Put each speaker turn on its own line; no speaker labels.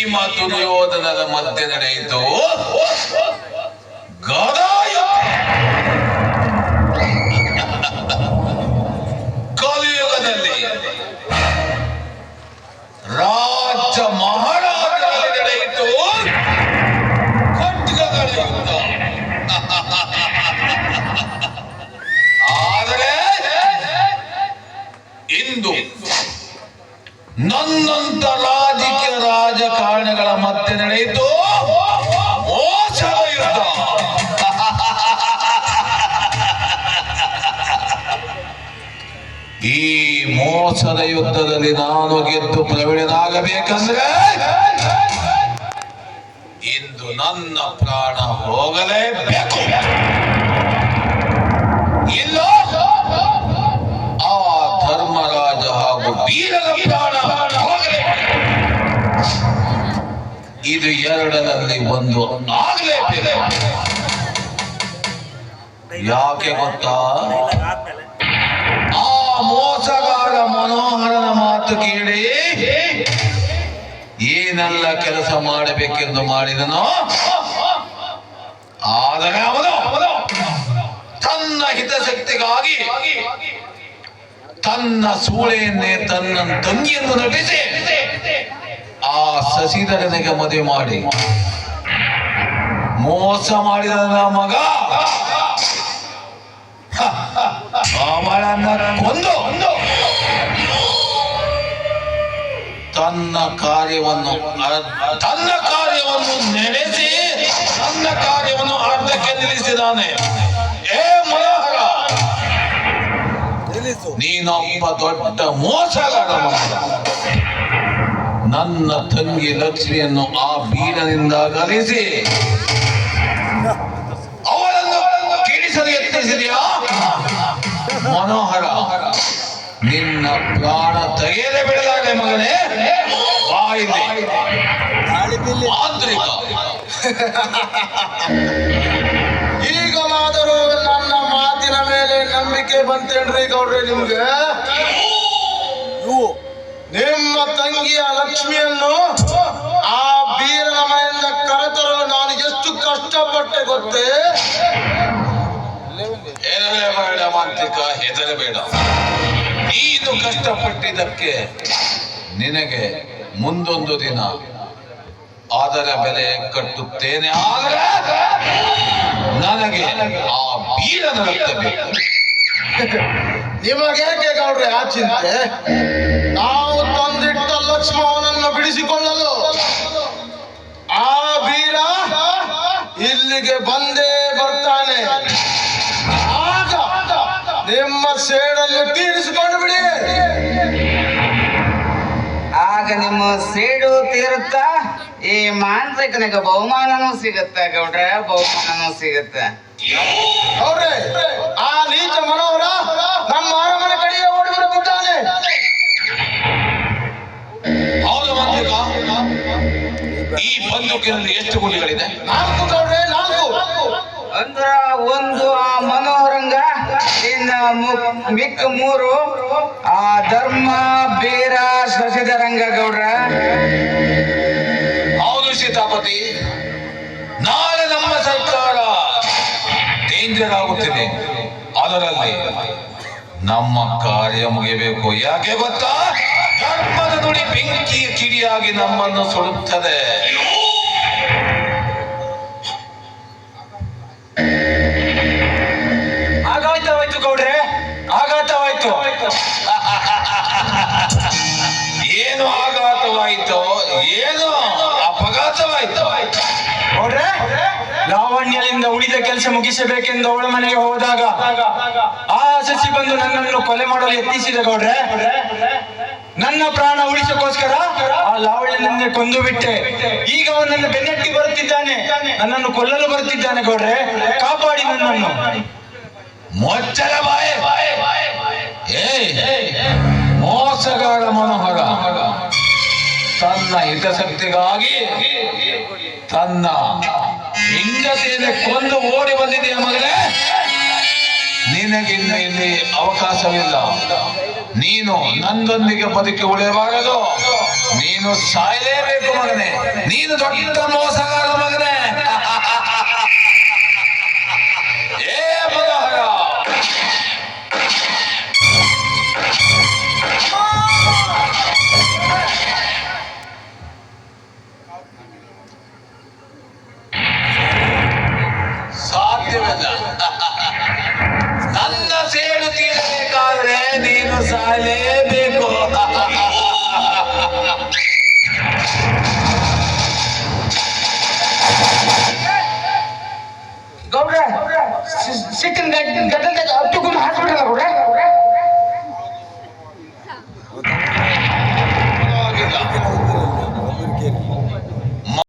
ಭೀಮ ದುರ್ಯೋಧನರ ಮಧ್ಯೆ ನಡೆಯಿತು ಗದಾಯುದ್ಧ. ಕಲಿಯುಗದಲ್ಲಿ ರಾಜ್ಯ ಮಹಾರಾಜರಲ್ಲಿ ನಡೆಯಿತು ಖಡ್ಗಗಳ ಯುದ್ಧ. ಆದರೆ ಇಂದು ನನ್ನಂತ ರಾಜಕಾರಣಿಗಳ ಮಧ್ಯೆ ನಡೆಯಿತು ಮೋಸದ ಯುದ್ಧ. ಈ ಮೋಸದ ಯುದ್ಧದಲ್ಲಿ ನಾನು ಗೆದ್ದು ಪ್ರವೀಣನಾಗಬೇಕಂದ್ರೆ ಇಂದು ನನ್ನ ಪ್ರಾಣ ಹೋಗಲೇಬೇಕು. ಇಲ್ಲ ಆ ಧರ್ಮರಾಜ ಹಾಗೂ ವೀರರ ಪ್ರಾಣ ಹೋಗಲೇಬೇಕು. ಇದು ಎರಡರಲ್ಲಿ ಒಂದು ಆಗಲೇಬೇಕು. ಯಾಕೆ ಗೊತ್ತಾ? ಆ ಮೋಸಗಾರ ಮನೋಹರನ ಮಾತು ಕೇಳಿ ಏನೆಲ್ಲ ಕೆಲಸ ಮಾಡಬೇಕೆಂದು ಮಾಡಿದನೋ, ಆದರೆ ಅವನು ತನ್ನ ಹಿತಾಸಕ್ತಿಗಾಗಿ ತನ್ನ ಸೂಳೆಯನ್ನೇ ತನ್ನ ತಂಗಿಯನ್ನು ನಟಿಸಿ ಆ ಶಶಿಧರನಿಗೆ ಮದುವೆ ಮಾಡಿ ಮೋಸ ಮಾಡಿದ ಮಗ ಅವಳನ್ನ ಕೊಂದು ತನ್ನ ಕಾರ್ಯವನ್ನು ನೆನೆಸಿ ನನ್ನ ಕಾರ್ಯವನ್ನು ಅರ್ಧಕ್ಕೆ ನಿಲ್ಲಿಸಿದಾನೆ. ಏ ಮನೋಹರ, ನೀನೊಬ್ಬ ದೊಡ್ಡ ಮೋಸಗಾರ. ನನ್ನ ತಂಗಿ ಲಕ್ಷ್ಮಿಯನ್ನು ಆ ಬೀರನಿಂದ ಗಲಿಸಿ ಅವಳನ್ನು ಕಿಡಿಸಲು ಯತ್ನಿಸಿದೆಯಾ? ಮನೋಹರ, ನಿನ್ನ ಪ್ರಾಣ ತೆಗೆಯಲೇ ಬಿಡಲಾರೆ ಮಗನೇ. ಬಾಯಿದೆ ಆಂತರಿಕ.
ಈಗಲಾದರೂ ನನ್ನ ಮಾತಿನ ಮೇಲೆ ನಂಬಿಕೆ ಬಂತೇನ್ರಿ ಗೌಡ್ರೆ ನಿಮ್ಗೆ? ನಿಮ್ಮ ತಂಗಿಯ ಲಕ್ಷ್ಮಿಯನ್ನು ಆ ಬೀರನ ಮನೆಯಿಂದ ಕರೆತರಲು ನಾನು ಎಷ್ಟು ಕಷ್ಟಪಟ್ಟೆ ಗೊತ್ತೇ?
ಹೆದರಬೇಡ ಮಾಂತ್ರಿಕ, ಹೆದರಬೇಡ. ನೀನು ಕಷ್ಟಪಟ್ಟಿದ್ದಕ್ಕೆ ನಿನಗೆ ಮುಂದೊಂದು ದಿನ ಅದರ ಬೆಲೆ ಕಟ್ಟುತ್ತೇನೆ. ಆದರೆ ನನಗೆ ಆ ಬೀರನ ರಕ್ತ ಬೇಕು.
ನಿಮಗೇಕೆ ಗೌಡ್ರೆ ಆ ಚಿಂತೆ? ನಾವು ತಂದಿಟ್ಟ ಲಕ್ಷ್ಮಣನನ್ನು ಬಿಡಿಸಿಕೊಳ್ಳಲು ಆ ಬೀರ ಇಲ್ಲಿಗೆ ಬಂದೇ ಬರ್ತಾನೆ. ಆಗ ನಿಮ್ಮ ಸೇಡನ್ನು ತೀರಿಸಿಕೊಂಡು ಬಿಡಿ.
ಆಗ ನಿಮ್ಮ ಸೇಡು ತೀರುತ್ತಾ ಈ ಮಾಂತ್ರಿಕನಿಗೆ ಬಹುಮಾನನೂ ಸಿಗುತ್ತ ಗೌಡ್ರ, ಬಹುಮಾನನೂ ಸಿಗುತ್ತ.
ಗೌಡ್ರೆ, ಆ ನೀಚ ಮನೋಹರ ನಮ್ಮ ಅರಮನೆ ಕಡೆಗೆ ಓಡಿ ಬರುತ್ತಿದ್ದಾನೆ.
ಹೌದು ಮಾಂತ್ರಿಕ, ಈ ಬಂದೂಕಿನಲ್ಲಿ ಎಷ್ಟು ಗುಂಡಿಗಳಿದೆ?
4 ಗೌಡ್ರೆ, 4.
ಅಂದ್ರ ಒಂದು ಆ ಮನೋಹರಂಗ, ಇನ್ನ ಮಿಕ್ಕ 3 ಆ ಧರ್ಮ ಬೀರ ಶಶಿಧರಂಗ ಗೌಡ್ರ.
ಹೌದು ಸೀತಾಪತಿ, ನಾಳೆ ನಮ್ಮ ಸರ್ಕಾರ ಡೇಂಜರ್ ಆಗುತ್ತಿದೆ. ಅದರಲ್ಲಿ ನಮ್ಮ ಕಾರ್ಯ ಮುಗಿಬೇಕು. ಯಾಕೆ ಗೊತ್ತಾ? ಧರ್ಮದ ನುಡಿ ಬೆಂಕಿಯ ಕಿಡಿಯಾಗಿ ನಮ್ಮನ್ನು ಸುಡುತ್ತದೆ.
ಆಘಾತವಾಯ್ತು ಗೌಡ್ರೆ, ಆಘಾತವಾಯ್ತು.
ಏನು ಆಘಾತವಾಯಿತು? ಏನು ಅಪಘಾತವಾಯಿತು?
ಗೌಡ್ರೆ, ಲಾವಣ್ಯದಿಂದ ಉಳಿದ ಕೆಲಸ ಮುಗಿಸಬೇಕೆಂದು ಅವಳ ಮನೆಗೆ ಹೋದಾಗ ಆ ಶಶಿ ಬಂದು ನನ್ನನ್ನು ಕೊಲೆ ಮಾಡಲು ಯತ್ನಿಸಿದ ಗೌಡ್ರೆ. ನನ್ನ ಪ್ರಾಣ ಉಳಿಸೋಕೋಸ್ಕರ ಆ ಲಾವಣ್ಯನನ್ನೇ ಕೊಂದು ಬಿಟ್ಟೆ. ಈಗ ಅವನನ್ನು ಬೆನ್ನಟ್ಟಿ ಬರುತ್ತಿದ್ದಾನೆ, ನನ್ನನ್ನು ಕೊಲ್ಲಲು ಬರುತ್ತಿದ್ದಾನೆ. ಗೌಡ್ರೆ, ಕಾಪಾಡಿ ನನ್ನನ್ನು.
ಮೊಚ್ಚಲ ಬಾಯೆ. ಮೋಸಗಾರ ಮನೋಹರ ತನ್ನ ಹಿತಾಸಕ್ತಿಗಾಗಿ ತನ್ನ ಹೆಂಡತಿಯನ್ನು ಕೊಂದು ಓಡಿ ಬಂದಿದೆಯ ಮಗನೇ. ನಿನಗಿನ್ನ ಇಲ್ಲಿ ಅವಕಾಶವಿಲ್ಲ. ನೀನು ನನ್ನೊಂದಿಗೆ ಬದುಕಿ ಉಳಿಯಬಾರದು. ನೀನು ಸಾಯಲೇಬೇಕು ಮಗನೇ, ನೀನು ದೊಡ್ಡ ಮೋಸಗಾರ ಮಗನೇ. ಏ ಮನೋಹರ, ಸಾಧ್ಯವಿಲ್ಲ. ನನ್ನ ಸೇಡು ತೀರಬೇಕಾದ್ರೆ ನೀನು ಸಾಯಲೇಬೇಕು.
ಗೌಡ್ರೆ ಸಿಟ್ಟಿನ ಗದ್ದಲ್ದಾಗ ಅಪ್ಪುಗುಮ್ಮ ಹಾಕ್ಬಿಟ್ರಲ್ಲ ಗೌಡ್ರೆ.